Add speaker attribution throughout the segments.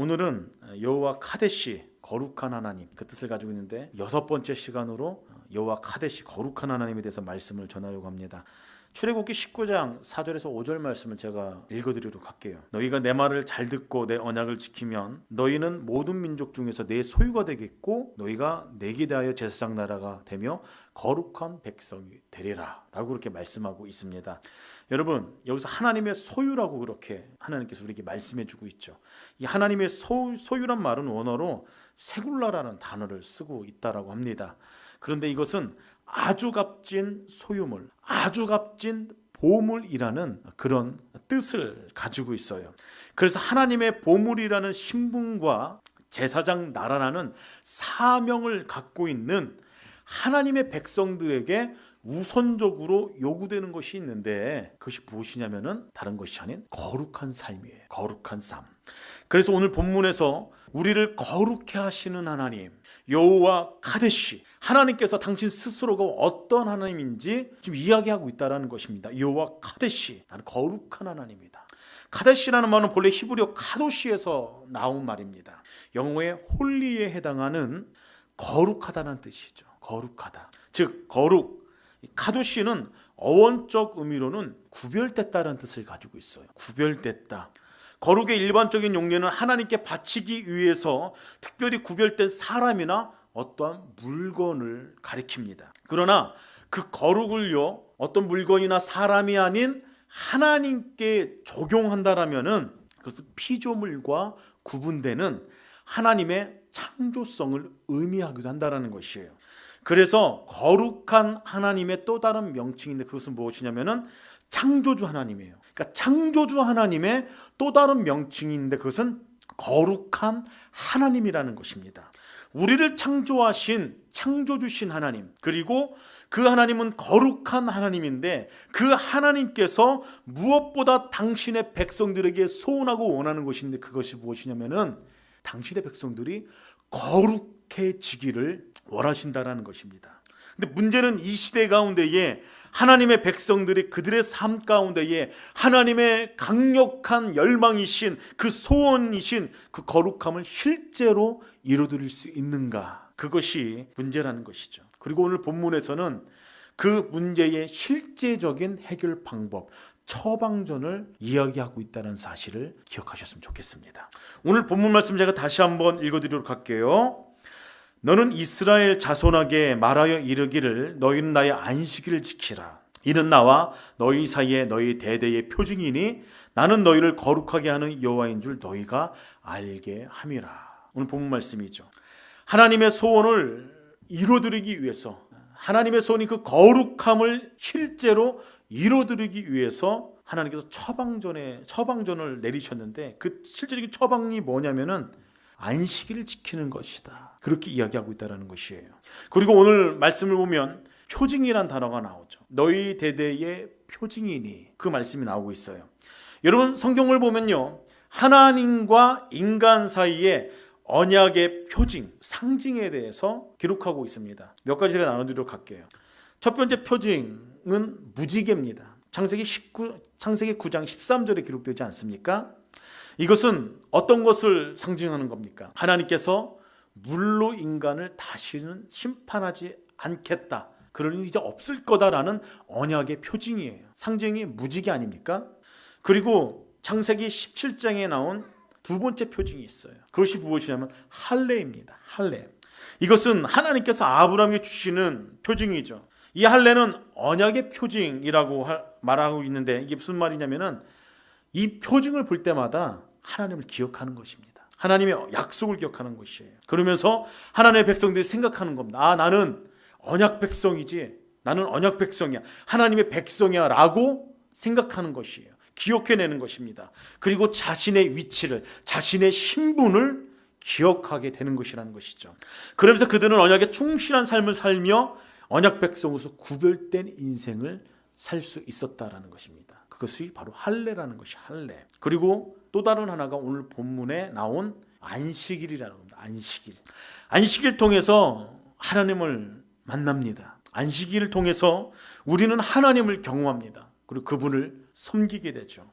Speaker 1: 오늘은 여호와 카데시 거룩한 하나님 그 뜻을 가지고 있는데 6번째 시간으로 여호와 카데시 거룩한 하나님에 대해서 말씀을 전하려고 합니다. 출애굽기 19장 4절에서 5절 말씀을 제가 읽어드리도록 할게요. 너희가 내 말을 잘 듣고 내 언약을 지키면 너희는 모든 민족 중에서 내 소유가 되겠고 너희가 내게 대하여 제사장 나라가 되며 거룩한 백성이 되리라 라고 그렇게 말씀하고 있습니다. 여러분, 여기서 하나님의 소유라고 그렇게 하나님께서 우리에게 말씀해 주고 있죠. 이 하나님의 소유란 말은 원어로 세굴라라는 단어를 쓰고 있다라고 합니다. 그런데 이것은 아주 값진 소유물, 아주 값진 보물이라는 그런 뜻을 가지고 있어요. 그래서 하나님의 보물이라는 신분과 제사장 나라라는 사명을 갖고 있는 하나님의 백성들에게 우선적으로 요구되는 것이 있는데 그것이 무엇이냐면은 다른 것이 아닌 거룩한 삶이에요. 거룩한 삶. 그래서 오늘 본문에서 우리를 거룩해 하시는 하나님, 여호와 카데시, 하나님께서 당신 스스로가 어떤 하나님인지 지금 이야기하고 있다는 것입니다. 여호와 카데시, 나는 거룩한 하나님이다. 카데시라는 말은 본래 히브리어 카도시에서 나온 말입니다. 영어의 홀리에 해당하는 거룩하다는 뜻이죠. 거룩하다. 즉 거룩, 카도시는 어원적 의미로는 구별됐다는 뜻을 가지고 있어요. 구별됐다. 거룩의 일반적인 용례는 하나님께 바치기 위해서 특별히 구별된 사람이나 어떠한 물건을 가리킵니다. 그러나 그 거룩을요, 어떤 물건이나 사람이 아닌 하나님께 적용한다라면은 그것은 피조물과 구분되는 하나님의 창조성을 의미하기도 한다는 것이에요. 그래서 거룩한 하나님의 또 다른 명칭인데 그것은 무엇이냐면은 창조주 하나님이에요. 그러니까 창조주 하나님의 또 다른 명칭인데 그것은 거룩한 하나님이라는 것입니다. 우리를 창조하신 창조주신 하나님, 그리고 그 하나님은 거룩한 하나님인데 그 하나님께서 무엇보다 당신의 백성들에게 소원하고 원하는 것인데 그것이 무엇이냐면은 당신의 백성들이 거룩해지기를 원하신다라는 것입니다. 근데 문제는 이 시대 가운데에 하나님의 백성들이 그들의 삶 가운데에 하나님의 강력한 열망이신 그 소원이신 그 거룩함을 실제로 이루어드릴 수 있는가? 그것이 문제라는 것이죠. 그리고 오늘 본문에서는 그 문제의 실제적인 해결 방법, 처방전을 이야기하고 있다는 사실을 기억하셨으면 좋겠습니다. 오늘 본문 말씀 제가 다시 한번 읽어드리도록 할게요. 너는 이스라엘 자손에게 말하여 이르기를 너희는 나의 안식일을 지키라. 이는 나와 너희 사이에 너희 대대의 표징이니 나는 너희를 거룩하게 하는 여호와인 줄 너희가 알게 함이라. 오늘 본문 말씀이죠. 하나님의 소원을 이루어드리기 위해서, 하나님의 소원이 그 거룩함을 실제로 이루어드리기 위해서 하나님께서 처방전을 내리셨는데 그 실제적인 처방이 뭐냐면은 안식일을 지키는 것이다. 그렇게 이야기하고 있다는 것이에요. 그리고 오늘 말씀을 보면 표징이란 단어가 나오죠. 너희 대대의 표징이니 그 말씀이 나오고 있어요. 여러분 성경을 보면요, 하나님과 인간 사이에 언약의 표징, 상징에 대해서 기록하고 있습니다. 몇 가지 제가 나눠드리도록 할게요. 첫 번째 표징은 무지개입니다. 창세기 9장 13절에 기록되지 않습니까? 이것은 어떤 것을 상징하는 겁니까? 하나님께서 물로 인간을 다시는 심판하지 않겠다, 그런 일이 이제 없을 거다라는 언약의 표징이에요. 상징이 무지개 아닙니까? 그리고 창세기 17장에 나온 두 번째 표징이 있어요. 그것이 무엇이냐면 할례입니다. 할례. 이것은 하나님께서 아브라함에게 주시는 표징이죠. 이 할례는 언약의 표징이라고 말하고 있는데 이게 무슨 말이냐면은 이 표징을 볼 때마다 하나님을 기억하는 것입니다. 하나님의 약속을 기억하는 것이에요. 그러면서 하나님의 백성들이 생각하는 겁니다. 아, 나는 언약 백성이지, 나는 언약 백성이야, 하나님의 백성이야 라고 생각하는 것이에요. 기억해내는 것입니다. 그리고 자신의 위치를, 자신의 신분을 기억하게 되는 것이라는 것이죠. 그러면서 그들은 언약에 충실한 삶을 살며 언약 백성으로서 구별된 인생을 살 수 있었다라는 것입니다. 그것이 바로 할례라는 것이 할례. 그리고 또 다른 하나가 오늘 본문에 나온 안식일이라는 겁니다. 안식일. 안식일 통해서 하나님을 만납니다. 안식일을 통해서 우리는 하나님을 경험합니다. 그리고 그분을 섬기게 되죠.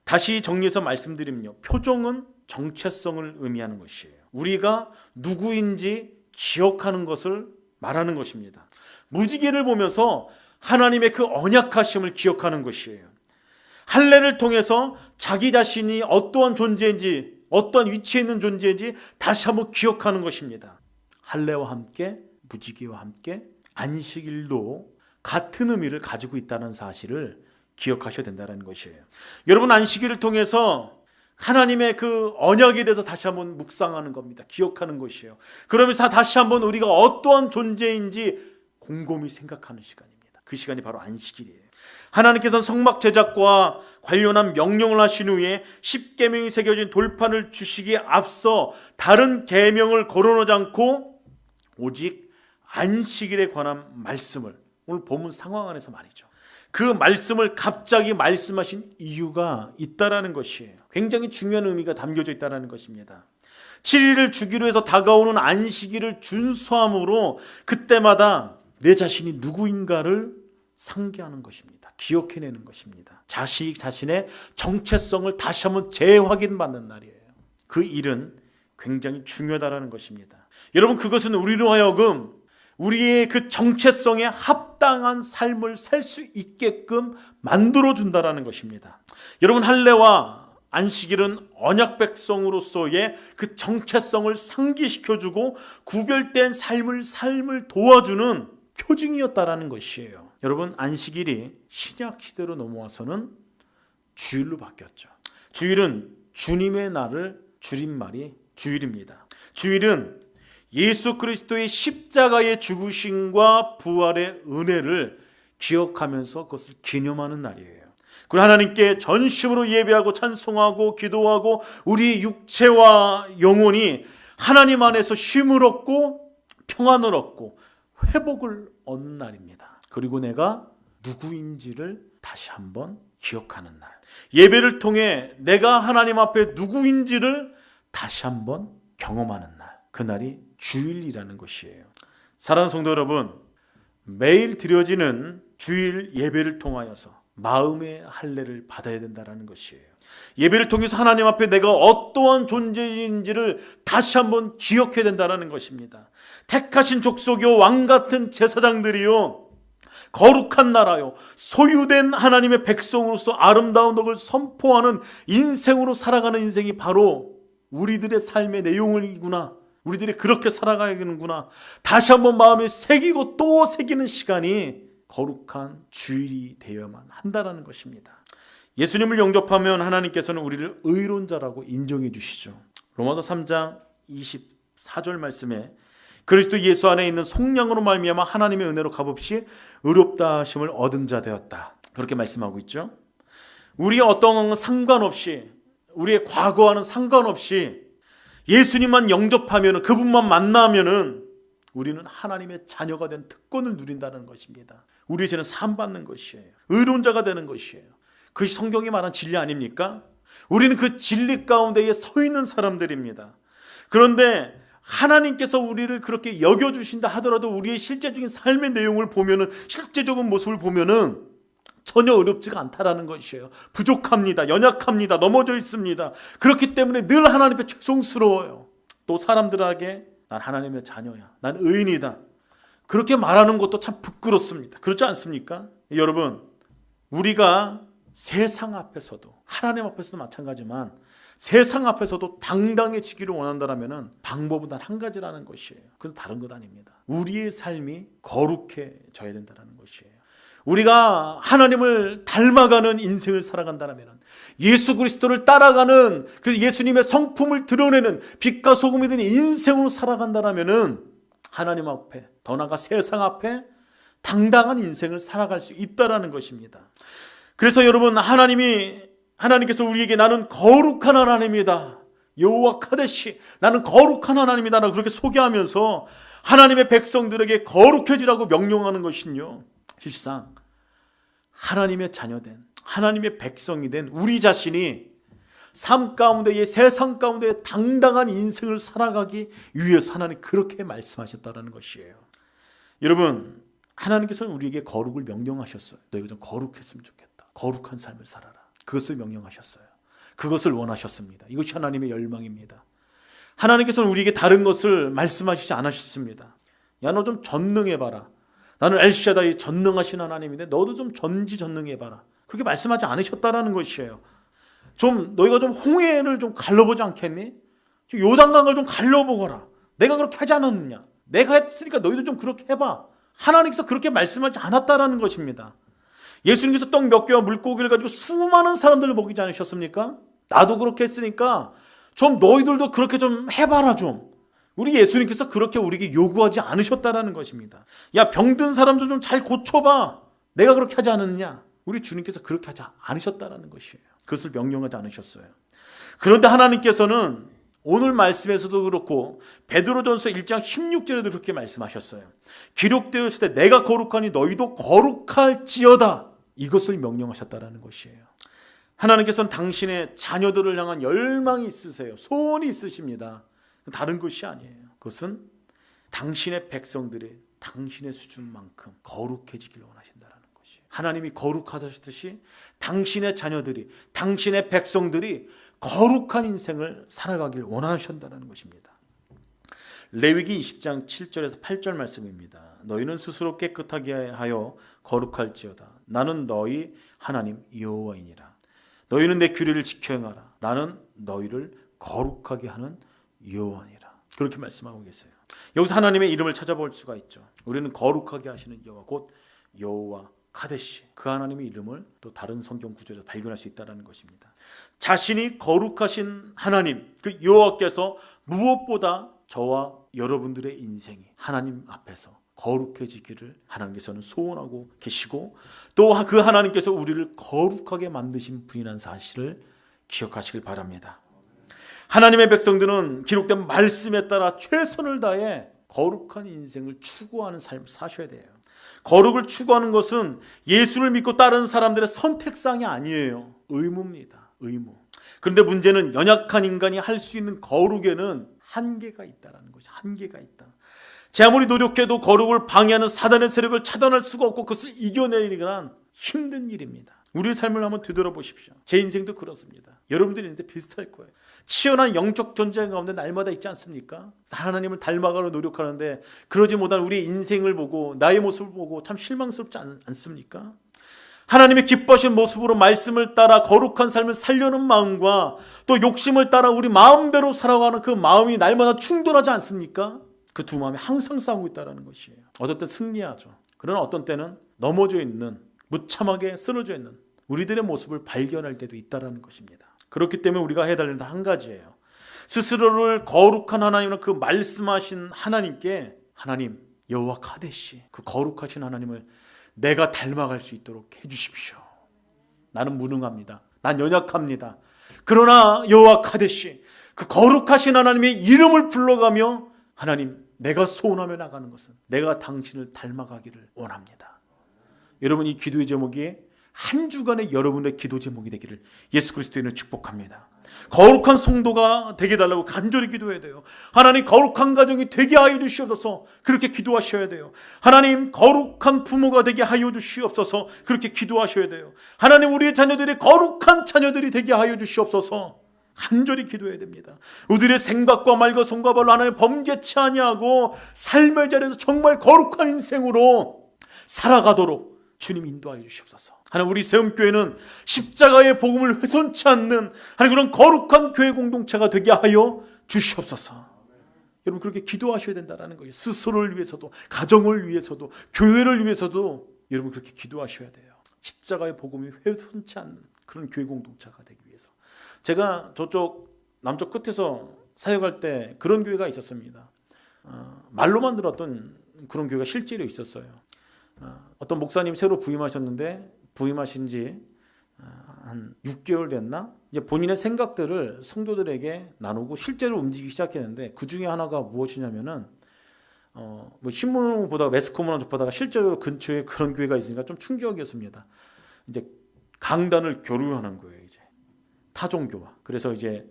Speaker 1: 다시 정리해서 말씀드리면요, 표징은 정체성을 의미하는 것이에요. 우리가 누구인지 기억하는 것을 말하는 것입니다. 무지개를 보면서 하나님의 그 언약하심을 기억하는 것이에요. 할례를 통해서 자기 자신이 어떠한 존재인지, 어떠한 위치에 있는 존재인지 다시 한번 기억하는 것입니다. 할례와 함께, 무지개와 함께 안식일도 같은 의미를 가지고 있다는 사실을 기억하셔야 된다는 것이에요. 여러분, 안식일을 통해서 하나님의 그 언약에 대해서 다시 한번 묵상하는 겁니다. 기억하는 것이에요. 그러면서 다시 한번 우리가 어떠한 존재인지 곰곰이 생각하는 시간입니다. 그 시간이 바로 안식일이에요. 하나님께서는 성막 제작과 관련한 명령을 하신 후에 10계명이 새겨진 돌판을 주시기에 앞서 다른 계명을 걸어놓지 않고 오직 안식일에 관한 말씀을, 오늘 본문 상황 안에서 말이죠, 그 말씀을 갑자기 말씀하신 이유가 있다라는 것이에요. 굉장히 중요한 의미가 담겨져 있다는 것입니다. 7일을 주기로 해서 다가오는 안식일을 준수함으로 그때마다 내 자신이 누구인가를 상기하는 것입니다. 기억해내는 것입니다. 자신의 정체성을 다시 한번 재확인받는 날이에요. 그 일은 굉장히 중요하다는 것입니다. 여러분, 그것은 우리로 하여금 우리의 그 정체성에 합당한 삶을 살 수 있게끔 만들어준다는 것입니다. 여러분, 할례와 안식일은 언약 백성으로서의 그 정체성을 상기시켜주고 구별된 삶을 도와주는 표징이었다라는 것이에요. 여러분, 안식일이 신약 시대로 넘어와서는 주일로 바뀌었죠. 주일은 주님의 날을 줄임말이 주일입니다. 주일은 예수 그리스도의 십자가의 죽으심과 부활의 은혜를 기억하면서 그것을 기념하는 날이에요. 그리고 하나님께 전심으로 예배하고 찬송하고 기도하고 우리 육체와 영혼이 하나님 안에서 쉼을 얻고 평안을 얻고 회복을 얻는 날입니다. 그리고 내가 누구인지를 다시 한번 기억하는 날, 예배를 통해 내가 하나님 앞에 누구인지를 다시 한번 경험하는 날, 그날이 주일이라는 것이에요. 사랑하는 성도 여러분, 매일 드려지는 주일 예배를 통하여서 마음의 할례를 받아야 된다는 것이에요. 예배를 통해서 하나님 앞에 내가 어떠한 존재인지를 다시 한번 기억해야 된다는 것입니다. 택하신 족속이요, 왕같은 제사장들이요, 거룩한 나라요, 소유된 하나님의 백성으로서 아름다운 덕을 선포하는 인생으로 살아가는 인생이 바로 우리들의 삶의 내용이구나, 우리들이 그렇게 살아가야겠는구나, 다시 한번 마음에 새기고 또 새기는 시간이 거룩한 주일이 되어야만 한다는 것입니다. 예수님을 영접하면 하나님께서는 우리를 의로운 자라고 인정해 주시죠. 로마서 3장 24절 말씀에 그리스도 예수 안에 있는 속량으로 말미암아 하나님의 은혜로 값없이 의롭다 하심을 얻은 자 되었다, 그렇게 말씀하고 있죠. 우리의 어떤 상관없이, 우리의 과거와는 상관없이 예수님만 영접하면, 그분만 만나면 우리는 하나님의 자녀가 된 특권을 누린다는 것입니다. 우리의 죄는 사함받는 것이에요. 의로운 자가 되는 것이에요. 그것이 성경이 말한 진리 아닙니까? 우리는 그 진리 가운데에 서 있는 사람들입니다. 그런데 하나님께서 우리를 그렇게 여겨주신다 하더라도 우리의 실제적인 삶의 내용을 보면은, 실제적인 모습을 보면은 전혀 어렵지가 않다라는 것이에요. 부족합니다. 연약합니다. 넘어져 있습니다. 그렇기 때문에 늘 하나님 앞에 죄송스러워요. 또 사람들에게 난 하나님의 자녀야, 난 의인이다, 그렇게 말하는 것도 참 부끄럽습니다. 그렇지 않습니까? 여러분, 우리가 세상 앞에서도, 하나님 앞에서도 마찬가지지만 세상 앞에서도 당당해지기를 원한다면 방법은 단 한 가지라는 것이에요. 그래서 다른 것 아닙니다. 우리의 삶이 거룩해져야 된다는 것이에요. 우리가 하나님을 닮아가는 인생을 살아간다면, 예수 그리스도를 따라가는, 그 예수님의 성품을 드러내는 빛과 소금이 된 인생으로 살아간다면 하나님 앞에, 더 나아가 세상 앞에 당당한 인생을 살아갈 수 있다는 것입니다. 그래서 여러분, 하나님께서 우리에게 나는 거룩한 하나님이다, 여호와 카데시, 나는 거룩한 하나님이다 라고 그렇게 소개하면서 하나님의 백성들에게 거룩해지라고 명령하는 것은요, 실상 하나님의 자녀된, 하나님의 백성이 된 우리 자신이 삶 가운데에, 세상 가운데 당당한 인생을 살아가기 위해서 하나님 그렇게 말씀하셨다는 것이에요. 여러분, 하나님께서는 우리에게 거룩을 명령하셨어요. 너희가 좀 거룩했으면 좋겠다, 거룩한 삶을 살아라, 그것을 명령하셨어요. 그것을 원하셨습니다. 이것이 하나님의 열망입니다. 하나님께서는 우리에게 다른 것을 말씀하시지 않으셨습니다. 야, 너 좀 전능해봐라. 나는 엘샤다이 전능하신 하나님인데 너도 좀 전지전능해봐라. 그렇게 말씀하지 않으셨다라는 것이에요. 너희가 좀 홍해를 좀 갈라보지 않겠니? 좀 요단강을 좀 갈라보거라. 내가 그렇게 하지 않았느냐? 내가 했으니까 너희도 좀 그렇게 해봐. 하나님께서 그렇게 말씀하지 않았다라는 것입니다. 예수님께서 떡 몇 개와 물고기를 가지고 수많은 사람들을 먹이지 않으셨습니까? 나도 그렇게 했으니까 좀 너희들도 그렇게 좀 해봐라 좀. 우리 예수님께서 그렇게 우리에게 요구하지 않으셨다라는 것입니다. 야, 병든 사람 좀 잘 고쳐봐. 내가 그렇게 하지 않았느냐? 우리 주님께서 그렇게 하지 않으셨다라는 것이에요. 그것을 명령하지 않으셨어요. 그런데 하나님께서는 오늘 말씀에서도 그렇고 베드로전서 1장 16절에도 그렇게 말씀하셨어요. 기록되어 있을 때 내가 거룩하니 너희도 거룩할지어다. 이것을 명령하셨다라는 것이에요. 하나님께서는 당신의 자녀들을 향한 열망이 있으세요. 소원이 있으십니다. 다른 것이 아니에요. 그것은 당신의 백성들이 당신의 수준만큼 거룩해지기를 원하신다는 것이에요. 하나님이 거룩하셨듯이 당신의 자녀들이, 당신의 백성들이 거룩한 인생을 살아가길 원하신다는 것입니다. 레위기 20장 7절에서 8절 말씀입니다. 너희는 스스로 깨끗하게 하여 거룩할지어다. 나는 너희 하나님 여호와이니라. 너희는 내 규례를 지켜 행하라. 나는 너희를 거룩하게 하는 여호와니라. 그렇게 말씀하고 계세요. 여기서 하나님의 이름을 찾아볼 수가 있죠. 우리는 거룩하게 하시는 여호와, 곧 여호와 카데시, 그 하나님의 이름을 또 다른 성경 구절에서 발견할 수 있다는 것입니다. 자신이 거룩하신 하나님, 그 여호와께서 무엇보다 저와 여러분들의 인생이 하나님 앞에서 거룩해지기를 하나님께서는 소원하고 계시고, 또 그 하나님께서 우리를 거룩하게 만드신 분이라는 사실을 기억하시길 바랍니다. 하나님의 백성들은 기록된 말씀에 따라 최선을 다해 거룩한 인생을 추구하는 삶을 사셔야 돼요. 거룩을 추구하는 것은 예수를 믿고 따르는 사람들의 선택사항이 아니에요. 의무입니다. 의무. 그런데 문제는 연약한 인간이 할 수 있는 거룩에는 한계가 있다는 것이, 한계가 있다. 제 아무리 노력해도 거룩을 방해하는 사단의 세력을 차단할 수가 없고 그것을 이겨내기란 힘든 일입니다. 우리의 삶을 한번 되돌아보십시오. 제 인생도 그렇습니다. 여러분들이 있는데 비슷할 거예요. 치열한 영적 전쟁 가운데 날마다 있지 않습니까? 하나님을 닮아가려 노력하는데 그러지 못한 우리의 인생을 보고 나의 모습을 보고 참 실망스럽지 않습니까? 하나님의 기뻐하신 모습으로 말씀을 따라 거룩한 삶을 살려는 마음과 또 욕심을 따라 우리 마음대로 살아가는 그 마음이 날마다 충돌하지 않습니까? 그 두 마음이 항상 싸우고 있다는 것이에요. 어떤 때는 승리하죠. 그러나 어떤 때는 넘어져 있는, 무참하게 쓰러져 있는 우리들의 모습을 발견할 때도 있다는 것입니다. 그렇기 때문에 우리가 해야 될 일은 한 가지예요. 스스로를 거룩한 하나님으로 그 말씀하신 하나님께, 하나님 여호와 카데시, 그 거룩하신 하나님을 내가 닮아갈 수 있도록 해주십시오. 나는 무능합니다. 난 연약합니다. 그러나 여호와 카데시, 그 거룩하신 하나님의 이름을 불러가며 하나님, 내가 소원하며 나가는 것은 내가 당신을 닮아가기를 원합니다. 여러분, 이 기도의 제목이 한 주간의 여러분의 기도 제목이 되기를 예수 그리스도인을 축복합니다. 거룩한 성도가 되게 달라고 간절히 기도해야 돼요. 하나님, 거룩한 가정이 되게 하여 주시옵소서. 그렇게 기도하셔야 돼요. 하나님, 거룩한 부모가 되게 하여 주시옵소서. 그렇게 기도하셔야 돼요. 하나님, 우리의 자녀들이 거룩한 자녀들이 되게 하여 주시옵소서. 간절히 기도해야 됩니다. 우리의 생각과 말과 손과 발로 하나님 범죄치 아니하고 삶의 자리에서 정말 거룩한 인생으로 살아가도록 주님 인도하여 주시옵소서. 하나님, 우리 세움교회는 십자가의 복음을 훼손치 않는 하나님 그런 거룩한 교회 공동체가 되게 하여 주시옵소서. 여러분, 그렇게 기도하셔야 된다는 거예요. 스스로를 위해서도, 가정을 위해서도, 교회를 위해서도 여러분 그렇게 기도하셔야 돼요. 십자가의 복음이 훼손치 않는 그런 교회 공동체가 되기 위해서. 제가 저쪽 남쪽 끝에서 사역할 때 그런 교회가 있었습니다. 말로만 들었던 그런 교회가 실제로 있었어요. 어떤 목사님 새로 부임하셨는데 부임하신 지 한 6개월 됐나? 이제 본인의 생각들을 성도들에게 나누고 실제로 움직이기 시작했는데 그 중에 하나가 무엇이냐면은 뭐 신문을 보다가 매스컴을 보다가 실제로 근처에 그런 교회가 있으니까 좀 충격이었습니다. 이제 강단을 교류하는 거예요. 이제 타종교와. 그래서 이제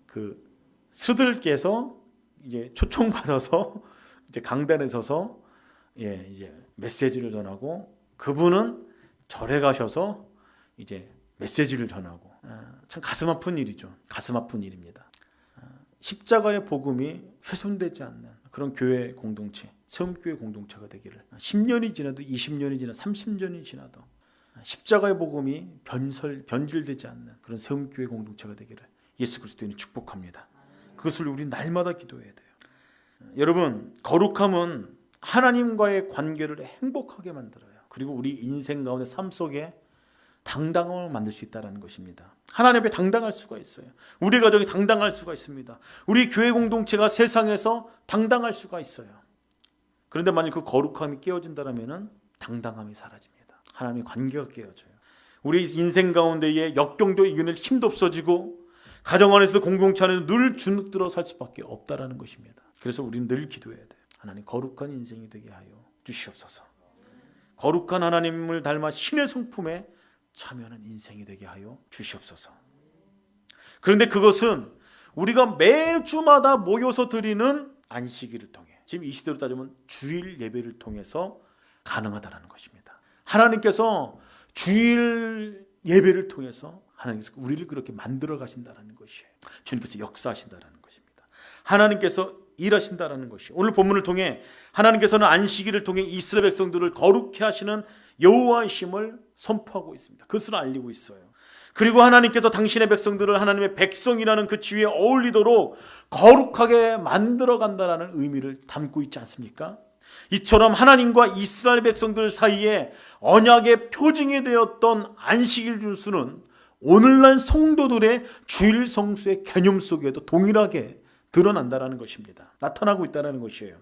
Speaker 1: 그 스들께서 이제 초청받아서 이제 강단에 서서 이제 메시지를 전하고 그분은 절에 가셔서 이제 메시지를 전하고 참 가슴 아픈 일이죠. 가슴 아픈 일입니다. 십자가의 복음이 훼손되지 않는 그런 교회 공동체, 세움교회 공동체가 되기를 10년이 지나도 20년이 지나도 30년이 지나도 십자가의 복음이 변질되지 않는 그런 세움교회 공동체가 되기를 예수 그리스도인이 축복합니다. 그것을 우리 날마다 기도해야 돼요. 여러분, 거룩함은 하나님과의 관계를 행복하게 만들어요. 그리고 우리 인생 가운데 삶 속에 당당함을 만들 수 있다는 것입니다. 하나님 앞에 당당할 수가 있어요. 우리 가정이 당당할 수가 있습니다. 우리 교회 공동체가 세상에서 당당할 수가 있어요. 그런데 만약 그 거룩함이 깨어진다면 당당함이 사라집니다. 하나님의 관계가 깨어져요. 우리 인생 가운데에 역경도 이겨낼 힘도 없어지고 가정 안에서도 공동체 안에서 늘 주눅들어 살 수밖에 없다는 것입니다. 그래서 우리는 늘 기도해야 돼요. 하나님, 거룩한 인생이 되게 하여 주시옵소서. 거룩한 하나님을 닮아 신의 성품에 참여하는 인생이 되게 하여 주시옵소서. 그런데 그것은 우리가 매주마다 모여서 드리는 안식일을 통해, 지금 이 시대로 따지면 주일 예배를 통해서 가능하다는 것입니다. 하나님께서 주일 예배를 통해서 하나님께서 우리를 그렇게 만들어 가신다는 것이에요. 주님께서 역사하신다는 것입니다. 하나님께서 일하신다는 것이, 오늘 본문을 통해 하나님께서는 안식일을 통해 이스라엘 백성들을 거룩해 하시는 여호와이심을 선포하고 있습니다. 그것을 알리고 있어요. 그리고 하나님께서 당신의 백성들을 하나님의 백성이라는 그 지위에 어울리도록 거룩하게 만들어 간다는 의미를 담고 있지 않습니까? 이처럼 하나님과 이스라엘 백성들 사이에 언약의 표징이 되었던 안식일 준수는 오늘날 성도들의 주일 성수의 개념 속에도 동일하게 드러난다는 것입니다. 나타나고 있다는 것이에요.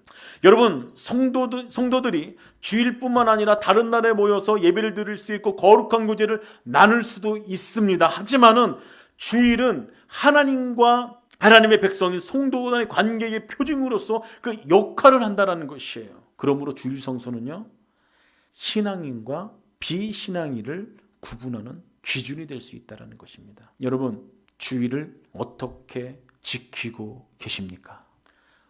Speaker 1: 여러분, 성도들이 주일뿐만 아니라 다른 날에 모여서 예배를 드릴 수 있고 거룩한 교제를 나눌 수도 있습니다. 하지만은 주일은 하나님과 하나님의 백성인 성도 간의 관계의 표징으로서 그 역할을 한다는 것이에요. 그러므로 주일 성수는요, 신앙인과 비신앙인을 구분하는 기준이 될 수 있다는 것입니다. 여러분, 주일을 어떻게 지키고 계십니까?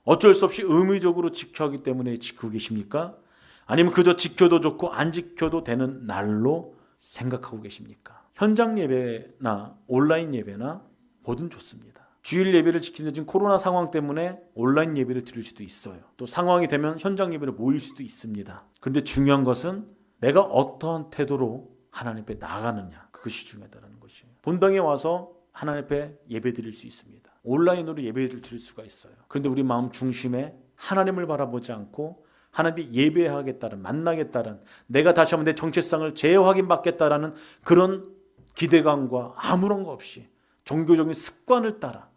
Speaker 1: 어쩔 수 없이 의무적으로 지켜야 하기 때문에 지키고 계십니까? 아니면 그저 지켜도 좋고 안 지켜도 되는 날로 생각하고 계십니까? 현장 예배나 온라인 예배나 뭐든 좋습니다. 주일 예배를 지키는데 지금 코로나 상황 때문에 온라인 예배를 드릴 수도 있어요. 또 상황이 되면 현장 예배를 모일 수도 있습니다. 그런데 중요한 것은 내가 어떠한 태도로 하나님 앞에 나가느냐, 그것이 중요하다는 것이에요. 본당에 와서 하나님 앞에 예배 드릴 수 있습니다. 온라인으로 예배를 드릴 수가 있어요. 그런데 우리 마음 중심에 하나님을 바라보지 않고 하나님이 예배하겠다는, 만나겠다는, 내가 다시 한번 내 정체성을 재확인받겠다라는 그런 기대감과 아무런 거 없이 종교적인 습관을 따라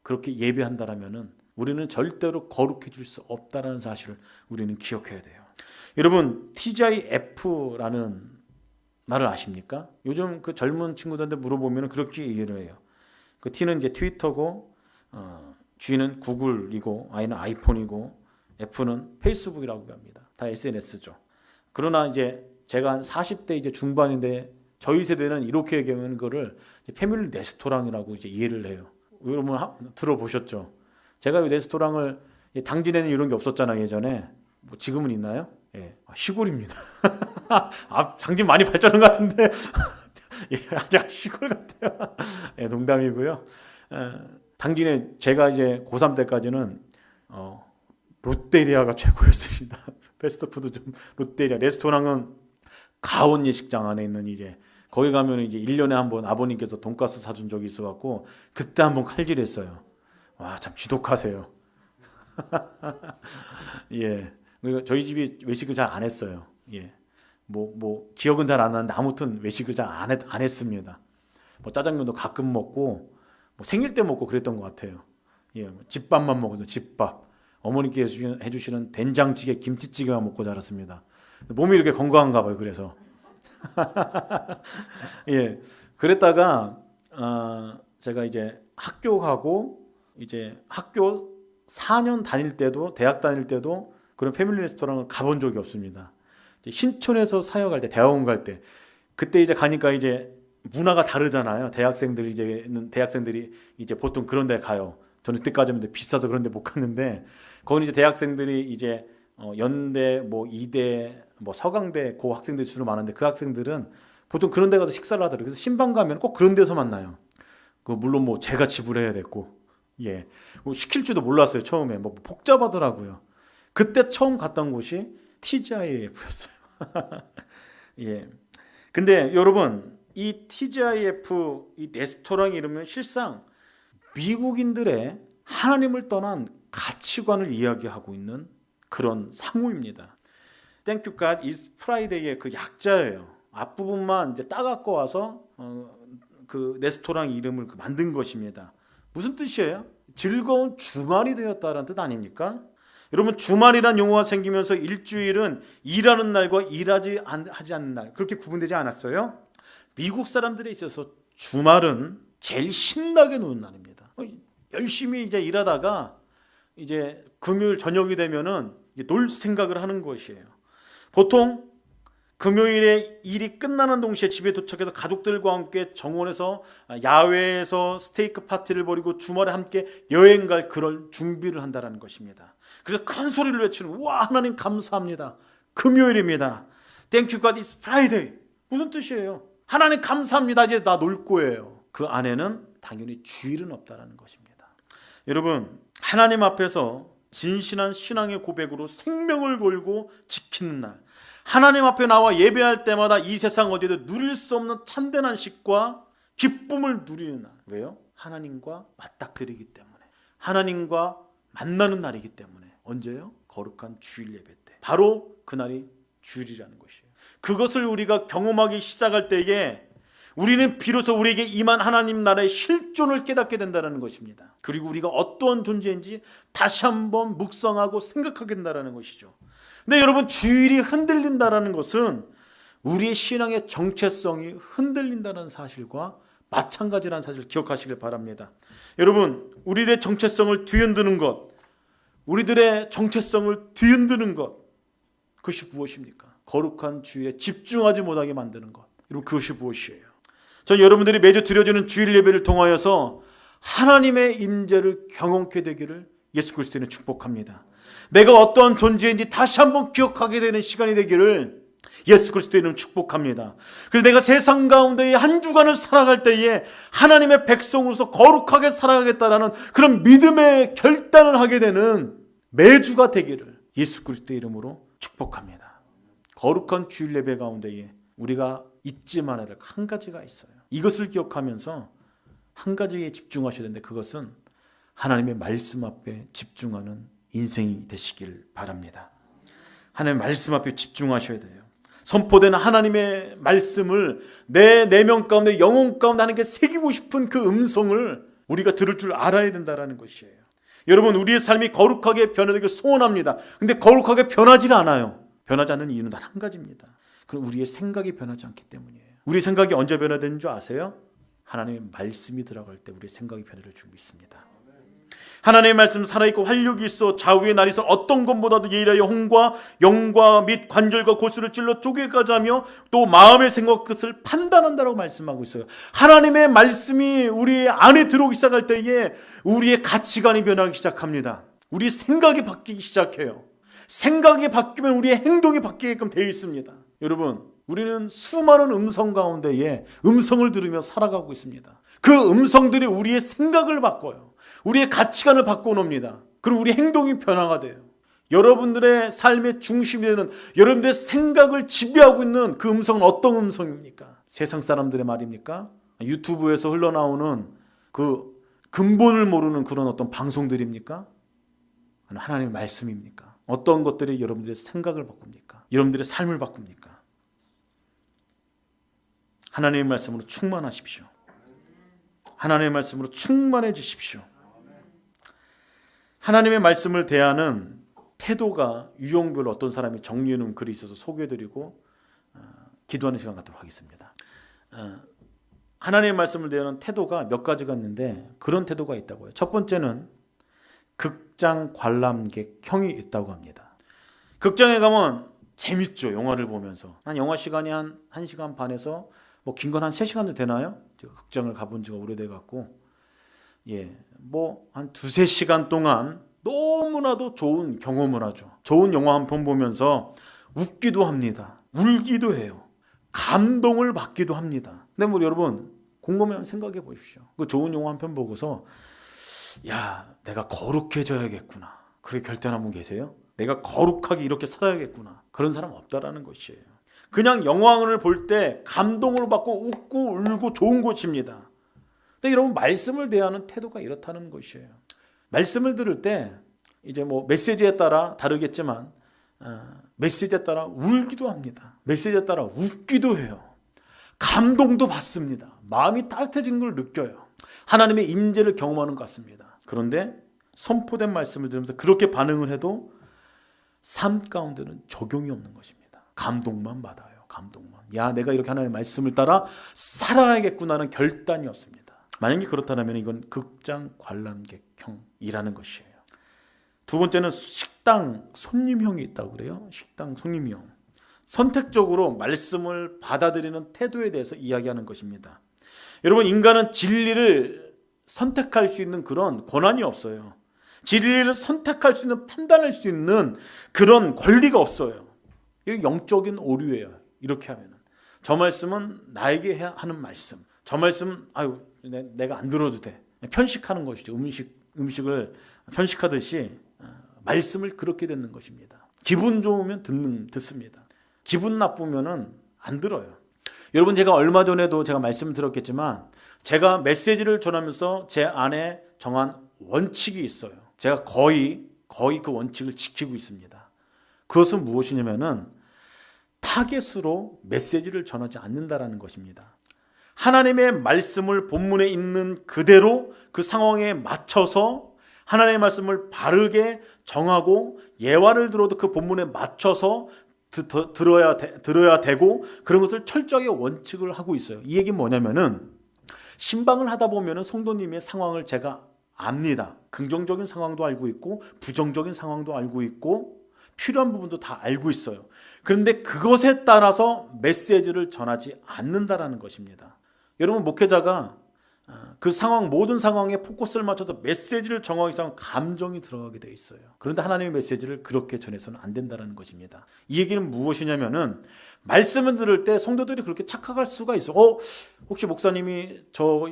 Speaker 1: 그렇게 예배한다라면은 우리는 절대로 거룩해질 수 없다는 사실을 우리는 기억해야 돼요. 여러분, TGIF라는 말을 아십니까? 요즘 그 젊은 친구들한테 물어보면 그렇게 얘기를 해요. 그 T는 이제 트위터고, G는 구글이고, I는 아이폰이고, F는 페이스북이라고 합니다. 다 SNS죠. 그러나 이제 제가 한 40대 이제 중반인데 저희 세대는 이렇게 얘기하면 그거를 패밀리 레스토랑이라고 이제 이해를 해요. 여러분 들어보셨죠? 제가 이 레스토랑을, 당진에는 이런 게 없었잖아요, 예전에. 뭐 지금은 있나요? 예, 시골입니다. 당진 많이 발전한 것 같은데 예, 아주 시골 같아요. 예, 농담이고요. 당진에 제가 이제 고3 때까지는 롯데리아가 최고였습니다. 패스트푸드 좀 롯데리아. 레스토랑은 가온 예식장 안에 있는 이제 거기 가면 이제 1년에 한 번 아버님께서 돈가스 사준 적이 있어갖고 그때 한번 칼질했어요. 와, 참 지독하세요. 예. 그리고 저희 집이 외식을 잘 안 했어요. 예. 뭐 기억은 잘 안 나는데 아무튼 외식을 잘 안 했습니다. 뭐 짜장면도 가끔 먹고 뭐 생일 때 먹고 그랬던 것 같아요. 예. 집밥만 먹어서 집밥. 어머니께서 해주시는 된장찌개, 김치찌개만 먹고 자랐습니다. 몸이 이렇게 건강한가 봐요. 그래서 예. 그랬다가 제가 이제 학교 가고 이제 학교 4년 다닐 때도, 대학 다닐 때도 그런 패밀리 레스토랑을 가본 적이 없습니다. 신촌에서 사역할 때, 대학원 갈 때, 그때 이제 가니까 이제 문화가 다르잖아요. 대학생들이 이제 보통 그런 데 가요. 저는 그때까지는 비싸서 그런 데 못 갔는데, 거기 이제 대학생들이 이제 연대, 뭐 이대, 뭐 서강대 고 학생들이 주로 많은데 그 학생들은 보통 그런 데 가서 식사를 하더라고요. 그래서 신방 가면 꼭 그런 데서 만나요. 물론 뭐 제가 지불해야 됐고, 예, 뭐 시킬 줄도 몰랐어요. 처음에 뭐 복잡하더라고요. 그때 처음 갔던 곳이 TGIF였어요. 예. 근데 여러분, 이 TGIF 이 레스토랑 이름은 실상 미국인들의 하나님을 떠난 가치관을 이야기하고 있는 그런 상호입니다. Thank you God is Friday의 그 약자예요. 앞부분만 이제 따갖고 와서 그 레스토랑 이름을 만든 것입니다. 무슨 뜻이에요? 즐거운 주말이 되었다라는 뜻 아닙니까? 여러분, 주말이란 용어가 생기면서 일주일은 일하는 날과 하지 않는 날, 그렇게 구분되지 않았어요? 미국 사람들에 있어서 주말은 제일 신나게 노는 날입니다. 열심히 이제 일하다가 이제 금요일 저녁이 되면은 이제 놀 생각을 하는 것이에요. 보통 금요일에 일이 끝나는 동시에 집에 도착해서 가족들과 함께 정원에서 야외에서 스테이크 파티를 벌이고 주말에 함께 여행 갈 그런 준비를 한다는 것입니다. 그래서 큰 소리를 외치는, 와, 하나님 감사합니다. 금요일입니다. Thank you God it's Friday. 무슨 뜻이에요? 하나님 감사합니다. 이제 나 놀 거예요. 그 안에는 당연히 주일은 없다는 것입니다. 여러분, 하나님 앞에서 진실한 신앙의 고백으로 생명을 걸고 지키는 날, 하나님 앞에 나와 예배할 때마다 이 세상 어디에도 누릴 수 없는 참된 안식과 기쁨을 누리는 날. 왜요? 하나님과 맞닥뜨리기 때문에, 하나님과 만나는 날이기 때문에. 언제요? 거룩한 주일 예배 때. 바로 그날이 주일이라는 것이에요. 그것을 우리가 경험하기 시작할 때에 우리는 비로소 우리에게 임한 하나님 나라의 실존을 깨닫게 된다는 것입니다. 그리고 우리가 어떠한 존재인지 다시 한번 묵상하고 생각하게 된다는 것이죠. 근데 여러분, 주일이 흔들린다는 것은 우리의 신앙의 정체성이 흔들린다는 사실과 마찬가지라는 사실을 기억하시길 바랍니다. 여러분, 우리들의 정체성을 뒤흔드는 것, 우리들의 정체성을 뒤흔드는 것, 그것이 무엇입니까? 거룩한 주일에 집중하지 못하게 만드는 것. 여러분, 그것이 무엇이에요? 전 여러분들이 매주 드려지는 주일 예배를 통하여서 하나님의 임재를 경험케 되기를 예수 그리스도는 축복합니다. 내가 어떠한 존재인지 다시 한번 기억하게 되는 시간이 되기를 예수 그리스도의 이름 축복합니다. 그래서 내가 세상 가운데 한 주간을 살아갈 때에 하나님의 백성으로서 거룩하게 살아가겠다라는 그런 믿음의 결단을 하게 되는 매주가 되기를 예수 그리스도의 이름으로 축복합니다. 거룩한 주일 예배 가운데에 우리가 잊지 말아야 될 한 가지가 있어요. 이것을 기억하면서 한 가지에 집중하셔야 되는데, 그것은 하나님의 말씀 앞에 집중하는 인생이 되시길 바랍니다. 하나님의 말씀 앞에 집중하셔야 돼요. 선포되는 하나님의 말씀을 내 내면 가운데, 영혼 가운데 하나님께 새기고 싶은 그 음성을 우리가 들을 줄 알아야 된다는 것이에요. 여러분, 우리의 삶이 거룩하게 변화되길 소원합니다. 근데 거룩하게 변하지 않아요. 변하지 않는 이유는 단 한 가지입니다. 그럼 우리의 생각이 변하지 않기 때문이에요. 우리의 생각이 언제 변화되는 줄 아세요? 하나님의 말씀이 들어갈 때 우리의 생각이 변화될 줄 믿습니다. 하나님의 말씀 살아있고 활력이 있어 좌우의 날이 있어 어떤 것보다도 예리하여 홍과 영과 및 관절과 고수를 찔러 쪼개가자 하며 또 마음의 생각 끝을 판단한다라고 말씀하고 있어요. 하나님의 말씀이 우리 안에 들어오기 시작할 때에 우리의 가치관이 변하기 시작합니다. 우리의 생각이 바뀌기 시작해요. 생각이 바뀌면 우리의 행동이 바뀌게끔 되어 있습니다. 여러분, 우리는 수많은 음성 가운데에 음성을 들으며 살아가고 있습니다. 그 음성들이 우리의 생각을 바꿔요. 우리의 가치관을 바꿔놓습니다. 그리고 우리 행동이 변화가 돼요. 여러분들의 삶의 중심이 되는, 여러분들의 생각을 지배하고 있는 그 음성은 어떤 음성입니까? 세상 사람들의 말입니까? 유튜브에서 흘러나오는 그 근본을 모르는 그런 어떤 방송들입니까? 하나님의 말씀입니까? 어떤 것들이 여러분들의 생각을 바꿉니까? 여러분들의 삶을 바꿉니까? 하나님의 말씀으로 충만하십시오. 하나님의 말씀으로 충만해지십시오. 하나님의 말씀을 대하는 태도가 유형별로 어떤 사람이 정리해 놓은 글이 있어서 소개해드리고 기도하는 시간 갖도록 하겠습니다. 하나님의 말씀을 대하는 태도가 몇 가지가 있는데 그런 태도가 있다고요. 첫 번째는 극장 관람객형이 있다고 합니다. 극장에 가면 재밌죠. 영화를 보면서. 한 영화 시간이 한 1시간 반에서 뭐 긴 건 한 3시간도 되나요? 제가 극장을 가본 지가 오래돼 갖고 뭐 한 2-3시간 동안 너무나도 좋은 경험을 하죠. 좋은 영화 한 편 보면서 웃기도 합니다. 울기도 해요. 감동을 받기도 합니다. 근데 뭐 여러분 곰곰이 생각해 보십시오. 그 좋은 영화 한 편 보고서 야, 내가 거룩해져야겠구나, 그렇게 결단한 분 계세요? 내가 거룩하게 이렇게 살아야겠구나, 그런 사람 없다라는 것이에요. 그냥 영화를 볼 때 감동을 받고 웃고 울고 좋은 것입니다. 근데 여러분 말씀을 대하는 태도가 이렇다는 것이에요. 말씀을 들을 때 이제 뭐 메시지에 따라 다르겠지만 메시지에 따라 울기도 합니다. 메시지에 따라 웃기도 해요. 감동도 받습니다. 마음이 따뜻해진 걸 느껴요. 하나님의 임재를 경험하는 것 같습니다. 그런데 선포된 말씀을 들으면서 그렇게 반응을 해도 삶 가운데는 적용이 없는 것입니다. 감동만 받아요. 감동만. 야, 내가 이렇게 하나님의 말씀을 따라 살아야겠구나는 결단이 없습니다. 만약에 그렇다면 이건 극장 관람객형이라는 것이에요. 두 번째는 식당 손님형이 있다고 그래요. 식당 손님형. 선택적으로 말씀을 받아들이는 태도에 대해서 이야기하는 것입니다. 여러분, 인간은 진리를 선택할 수 있는 그런 권한이 없어요. 진리를 선택할 수 있는, 판단할 수 있는 그런 권리가 없어요. 이게 영적인 오류예요. 이렇게 하면은 저 말씀은 나에게 하는 말씀, 저 말씀은 내가 안 들어도 돼, 편식하는 것이죠. 음식을 편식하듯이 말씀을 그렇게 듣는 것입니다. 기분 좋으면 듣습니다. 기분 나쁘면은 안 들어요. 여러분, 제가 얼마 전에도 제가 말씀을 드렸겠지만 제가 메시지를 전하면서 제 안에 정한 원칙이 있어요. 제가 거의 그 원칙을 지키고 있습니다. 그것은 무엇이냐면은 타겟으로 메시지를 전하지 않는다라는 것입니다. 하나님의 말씀을 본문에 있는 그대로 그 상황에 맞춰서 하나님의 말씀을 바르게 정하고 예화를 들어도 그 본문에 맞춰서 들어야 되고 그런 것을 철저하게 원칙을 하고 있어요. 이 얘기는 뭐냐면은 신방을 하다 보면은 성도님의 상황을 제가 압니다. 긍정적인 상황도 알고 있고 부정적인 상황도 알고 있고 필요한 부분도 다 알고 있어요. 그런데 그것에 따라서 메시지를 전하지 않는다라는 것입니다. 여러분, 목회자가 그 상황, 모든 상황에 포커스를 맞춰서 메시지를 정하기 시작하면 감정이 들어가게 돼 있어요. 그런데 하나님의 메시지를 그렇게 전해서는 안 된다는 것입니다. 이 얘기는 무엇이냐면은 말씀을 들을 때 성도들이 그렇게 착각할 수가 있어. 혹시 목사님이 저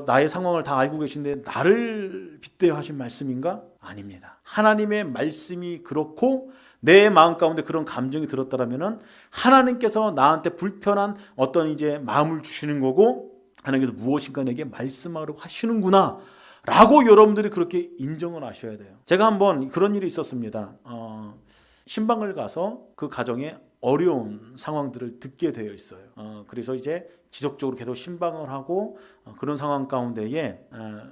Speaker 1: 나의 상황을 다 알고 계신데 나를 빗대어 하신 말씀인가? 아닙니다. 하나님의 말씀이 그렇고 내 마음 가운데 그런 감정이 들었다라면은 하나님께서 나한테 불편한 어떤 이제 마음을 주시는 거고 하나님께서 무엇인가 내게 말씀하라고 하시는구나 라고 여러분들이 그렇게 인정을 하셔야 돼요. 제가 한번 그런 일이 있었습니다. 신방을 가서 그 가정에 어려운 상황들을 듣게 되어 있어요. 그래서 이제 지속적으로 계속 신방을 하고 그런 상황 가운데에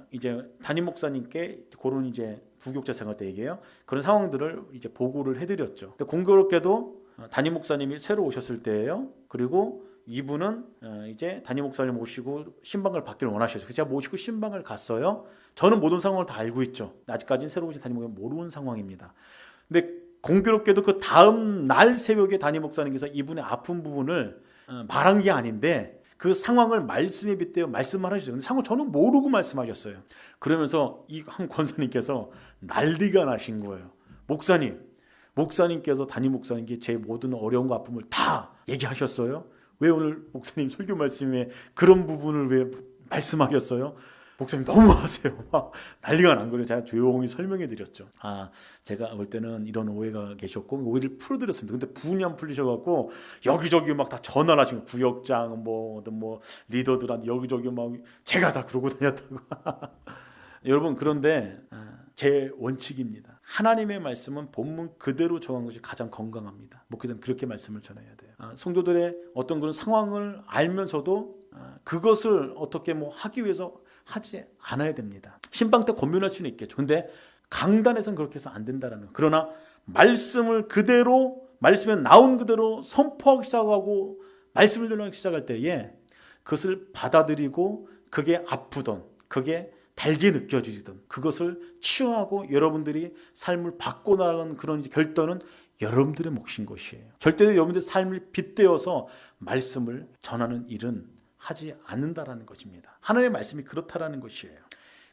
Speaker 1: 이제 담임 목사님께 그런 이제 부교육자 생활 때 얘기해요. 그런 상황들을 이제 보고를 해드렸죠. 근데 공교롭게도 담임 목사님이 새로 오셨을 때예요. 그리고 이분은 이제 담임 목사님 모시고 신방을 받기를 원하셨어요. 그래서 제가 모시고 신방을 갔어요. 저는 모든 상황을 다 알고 있죠. 아직까지는 새로 오신 담임 목사님 모르는 상황입니다. 근데 공교롭게도 그 다음 날 새벽에 담임 목사님께서 이분의 아픈 부분을 말한 게 아닌데 그 상황을 말씀에 빗대어 말씀을 하셨어요. 근데 상황을 저는 모르고 말씀하셨어요. 그러면서 이 한 권사님께서 난리가 나신 거예요. 목사님께서 담임 목사님께 제 모든 어려움과 아픔을 다 얘기하셨어요. 왜 오늘 목사님 설교 말씀에 그런 부분을 왜 말씀하셨어요? 목사님 너무하세요. 막 난리가 난 거예요. 제가 조용히 설명해 드렸죠. 제가 볼 때는 이런 오해가 계셨고 오해를 풀어드렸습니다. 근데 분이 안 풀리셔갖고 여기저기 막 다 전화를 하신 거예요. 구역장 뭐 리더들한테 여기저기 막 제가 다 그러고 다녔다고. 여러분, 그런데 제 원칙입니다. 하나님의 말씀은 본문 그대로 정한 것이 가장 건강합니다. 목회자는 그렇게 말씀을 전해야 돼요. 성도들의 어떤 그런 상황을 알면서도 그것을 어떻게 하기 위해서 하지 않아야 됩니다. 신방 때 권면할 수는 있겠죠. 근데 강단에서는 그렇게 해서 안 된다는 거예요. 그러나 말씀을 그대로, 말씀에 나온 그대로 선포하기 시작하고 말씀을 전하기 시작할 때에 그것을 받아들이고 그게 아프던 그게 달게 느껴지던 그것을 치유하고 여러분들이 삶을 바꿔나가는 그런 결단은 여러분들의 몫인 것이에요. 절대로 여러분들의 삶을 빗대어서 말씀을 전하는 일은 하지 않는다라는 것입니다. 하나님의 말씀이 그렇다라는 것이에요.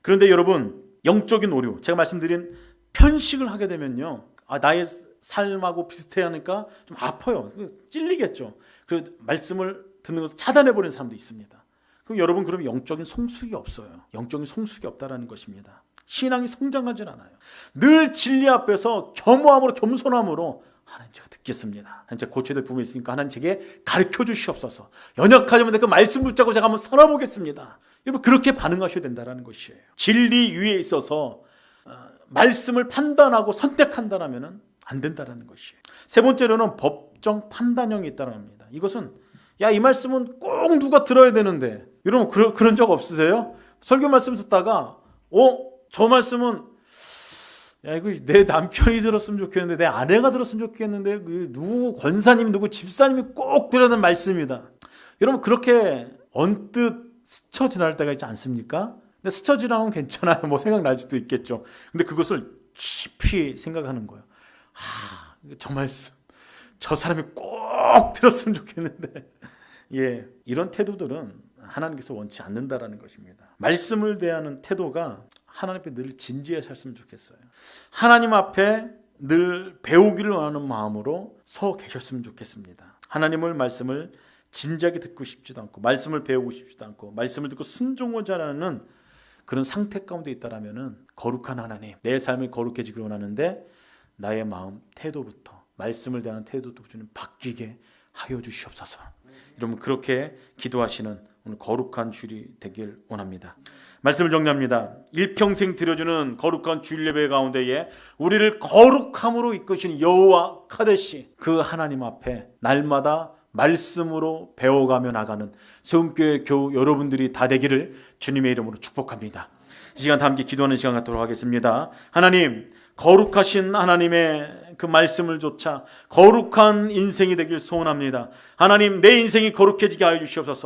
Speaker 1: 그런데 여러분, 영적인 오류, 제가 말씀드린 편식을 하게 되면요, 나의 삶하고 비슷해 하니까 좀 아파요. 찔리겠죠. 그 말씀을 듣는 것을 차단해버리는 사람도 있습니다. 그럼 여러분, 그러면 영적인 성숙이 없어요. 영적인 성숙이 없다라는 것입니다. 신앙이 성장하진 않아요. 늘 진리 앞에서 겸허함으로, 겸손함으로 하나님, 제가 듣겠습니다. 하나님, 제가 고쳐야 될 부분이 있으니까 하나님 제게 가르쳐 주시옵소서. 연약하지만 그 말씀 붙잡고 제가 한번 살아보겠습니다. 여러분, 그렇게 반응하셔야 된다는 것이에요. 진리 위에 있어서 말씀을 판단하고 선택한다면 안 된다는 것이에요. 세 번째로는 법정 판단형이 있다는 겁니다. 이것은, 야, 이 말씀은 꼭 누가 들어야 되는데, 여러분 그런 적 없으세요? 설교 말씀 듣다가 저 말씀은, 야, 이거 내 남편이 들었으면 좋겠는데, 내 아내가 들었으면 좋겠는데, 누구 권사님, 누구 집사님이 꼭 들어야 되는 말씀이다. 여러분, 그렇게 언뜻 스쳐 지날 때가 있지 않습니까? 근데 스쳐 지나면 괜찮아요. 뭐 생각날 수도 있겠죠. 근데 그것을 깊이 생각하는 거예요. 저 말씀, 저 사람이 꼭 들었으면 좋겠는데. 예, 이런 태도들은 하나님께서 원치 않는다라는 것입니다. 말씀을 대하는 태도가 하나님 앞에 늘 진지해 살았으면 좋겠어요. 하나님 앞에 늘 배우기를 원하는 마음으로 서 계셨으면 좋겠습니다. 하나님의 말씀을 진지하게 듣고 싶지도 않고, 말씀을 배우고 싶지도 않고, 말씀을 듣고 순종하지 않는 그런 상태 가운데 있다라면은, 거룩한 하나님, 내 삶이 거룩해지기를 원하는데 나의 마음 태도부터, 말씀을 대하는 태도도 주님 바뀌게 하여 주시옵소서. 여러분, 그렇게 기도하시는 오늘 거룩한 주일이 되길 원합니다. 말씀을 정리합니다. 일평생 드려주는 거룩한 주일 예배 가운데에 우리를 거룩함으로 이끄시는 여호와 카데시, 그 하나님 앞에 날마다 말씀으로 배워가며 나가는 세움교회 교우 여러분들이 다 되기를 주님의 이름으로 축복합니다. 이 시간 다 함께 기도하는 시간 갖도록 하겠습니다. 하나님, 거룩하신 하나님의 그 말씀을 좇아 거룩한 인생이 되길 소원합니다. 하나님, 내 인생이 거룩해지게 하여 주시옵소서.